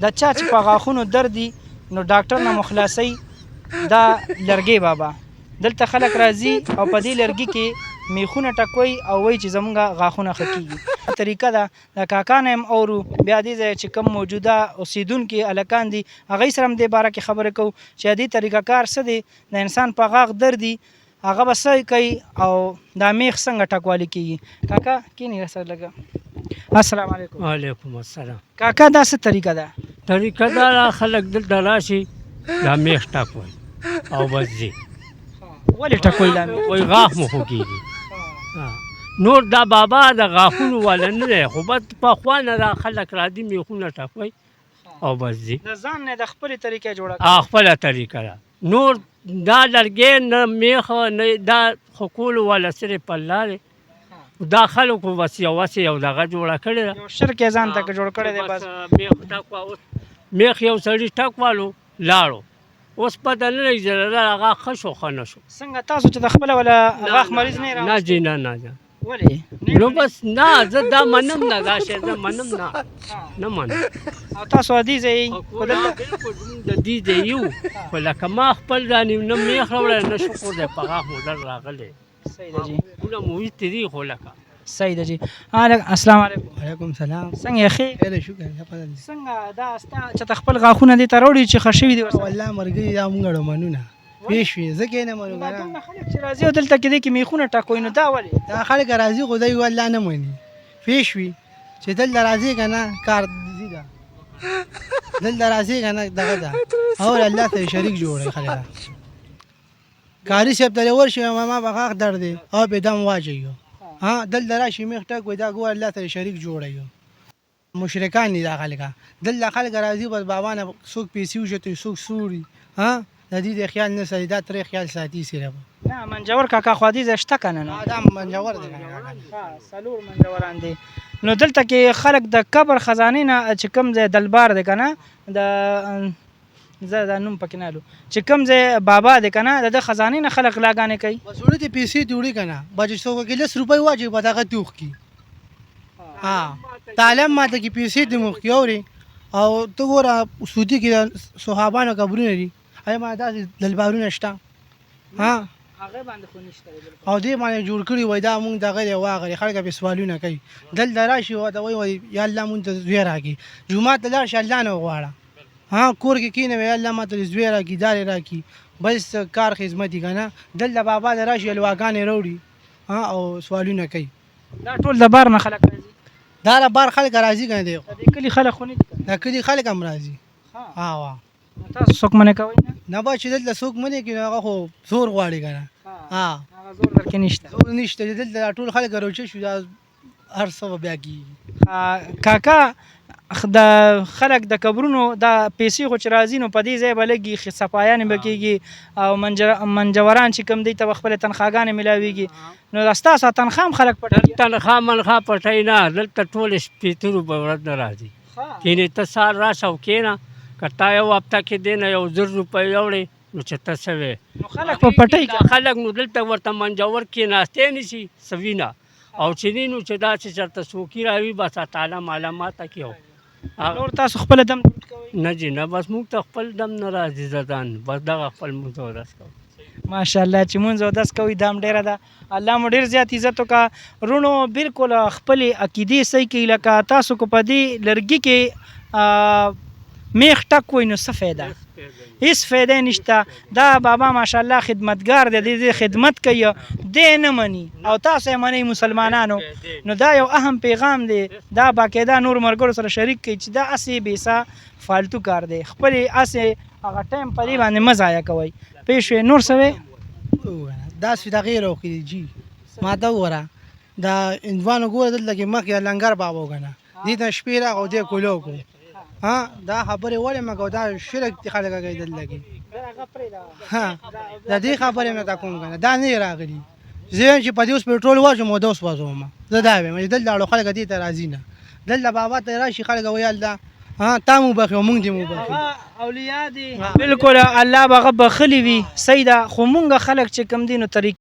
د چا چې په غاښونو درد دي نو ډاکټر نه مخلاصي دا لرګی بابا. دلته خلک راځي او په دې لرګي کې میخونه ټکوي او وایي چې زمونږ غاښونه ښه کېږي. طریقه ده د کاکا نه هم اورو، بیا دې ځای چې کوم موجوده اوسېدونکي هلکان دي هغوی سره هم دې باره کې خبرې کوو چې دې طریقه کار څه دی، د انسان په غاښ درد دي هغه به څه کوي او دا میخ څنګه ټکوالی کېږي. کاکا کښېنئ راسره لږه. السلام علیکم. وعلیکم السلام. کاکا دا څه طریقه ده؟ طریقه دا خلک دلته راشي دا میخ ټکوي او بس ځي. ولې ټکوي دا میخ؟ وایي غاښ مو ښه کېږي. نور دا بابا د غاښونو والا نه دی، خو بس پخوا نه دا خلک راځي میخونه ټکوي او بس ځي. د ځان نه د خپلې طریقې جوړه کړه. خپله طریقه ده. نور دا لرګی نه میخ نه دا خو کولو والا صرف الله دی. دا خلکو بس یو دغه جوړه کړې ده، یو شرک یې ځان ته جوړ کړی دی. بس میخ ټکوه. اوس میخ یو سړي ټکوالو لاړو، اوس پته نه لګي چې هغه ښه شو ښه نه شو. څنګه تاسو چې د خپله ولا غاښ مریض نه یې نه جي نه. ولې؟ نو بس نه زه دا منم نه، دا شی زه منم نه منم. او تاسو عادي ځای بالکل د دې ځای یو، خو لکه ما خپل نه میخ راوړی نه شکر دی په غاښ مو درد راغلی. صحیح ده جی. ټوله مو ویستې دي خو لکه صحیح ده جی. السلام علیکم. وعلیکم سلام. څنګه یې ښې؟ خیر شکر څنګه دا ستا چې ته خپل غاښونه دې ته راوړي چې ښه شوي دي ورسره؟ والله ملګري دا مونږ اړه منو نه پېښ وي، زه کې نه منو دا که نه. دومره خلک چې راځي او دلته کې دې کې میخونه ټاکوي نو دا ولې؟ دا خلک راځي خو دی والله نه مني. پېښ وي چې دلته راځي که نه کار ځي ده، دلته راځي که نه دغه ده او الله ته شریک جوړوي خلک. کاري صاحب ته ورشي ما به غاښ درد دی او به دم واچوي، دلته راشي میخ ټکوي دا ګوره الله ته شریک جوړوي. مشرکان دي دا خلک. دلته خلک راځي بس بابا نه څوک پیسې وشتوي څوک سوري، د دې د خیال نه ساتي، دا ترې خیال ساتي صرف. نه منجور کاکا خو دې ځای شته که نه؟ دا منجور دی. څلور منجوران دي. نو دلته کې خلک د قبر خزانې نه چې کوم ځای دلبار دی که نه، د زه دا نوم پکې نه لو چې کوم ځای بابا دی که نه د ده خزانې نه خلک غلاګانې کوي. بس وړې ته پیسې دې وړي که نه بچ څوک کې 10 روپۍ واچوي په دغه دې وښکي. تعلیم ماته کې پیسې دې مو وښکي اورې. او ته ګوره سعودي کې د صحابانو قبرونه دي، ایا ما داسې دلبارونه شته هغې باندې خو نشته او دې باندې جوړ کړي وایي دا مونږ دغه دی واغلې. خلک پې سوالونه کوي دلته راشي ورته وایي یا الله مونږ ته زوی راکړي. جومات ته لاړ شي الله نه وغواړه، کور کې کښېنه وایي الله ماته زوی راکړي دارې راکړي بس کار خدمت یې که نه. دلته بابا ته راشي الواګانې راوړي او سوالونه کوي. دا ټول د بار نه خلک راځي؟ دا د بار خلک راځي که نه دی؟ د دې کلي خلک خو نه دي؟ د کلي خلک هم راځي. تاسو څوک منې کوئ نه؟ نه به چې دلته څوک منې کړي هغه خو زور غواړي که نه. هغه زور درکې نشته؟ زور نشته چې دلته ټول خلک روچه شو دا هر څه به بیا کېږي. کاکا د خلک د قبرونو دا پیسې خو چې راځي نو په دې ځای به لګي صفایانې به کېږي او منجوران چې کوم دی ته به خپلې تنخواګانې میلاویږي. نو دا ستاسو تنخوا هم خلک پټوي؟ تنخوا منخوا پټوي نه، دلته ټول شپېته روپۍ ورځ نه راځي. کښېنې ته سهار راشه او کښېنه، که تا یو هفته کې دی نه 1000 روپۍ راوړې نو چې ته څه وې. نو خلک په پټۍ خلک نو دلته ورته منجور کښېناستی نه شي سوینه او چې نه نو چې داسې چېرته څوکي راوي بس تعالی ماله ماته کې نور تاسو خپل دم نه جي نه، بس موږ ته خپل دم نه راځي زدان، بس دغه خپل مونځ اودس کوو. ماشاءالله چې مونځ اودس کوئ دا هم ډېره ده. الله مو ډېر زیات عزت وکړه. رونو بالکل خپلې عقیدې صحیح کوي. لکه تاسو کو په دې لرګي کې میخ ټک وی نو څه فایده؟ هیڅ فایده نشته. دا بابا ماشاءالله خدمتګار دی، د دې خدمت کوي دی نه مني او تاسو یې منئ مسلمانانو. نو دا یو اهم پیغام دی. دا باقاعده نور ملګرو سره شریک کوي چې دا هسې بېسا فالتو کار دی. خپلې هسې هغه ټایم په دې باندې مه ضایع کوئ. پوه شوې؟ نور څه وی؟ داسې دغې راوښي جي ما ته وګوره دا هندوانو ګوره دلته کې مخکې لنګر بابا که نه دې ته شپې راغی او دې کولو کړو. دا خبرې ولې مه کوه، دا شرک دي خلک کوي دلته کې. د دې خبرې مې ته کوم که نه دا نه راغلي. زه یم چې په دې اوس پېټرول واچوم او دا وسوځوم. زه دا وایم چې دلته اړو خلک دې ته راځي نه. دلته بابا ته راشي خلک وایي الله تا مو بخي او مونږ دې مو بخي. اولیاء دي بالکل الله به هغه بخلي وي. صحیح ده. خو مونږ خلک چې کوم دي نو طریقې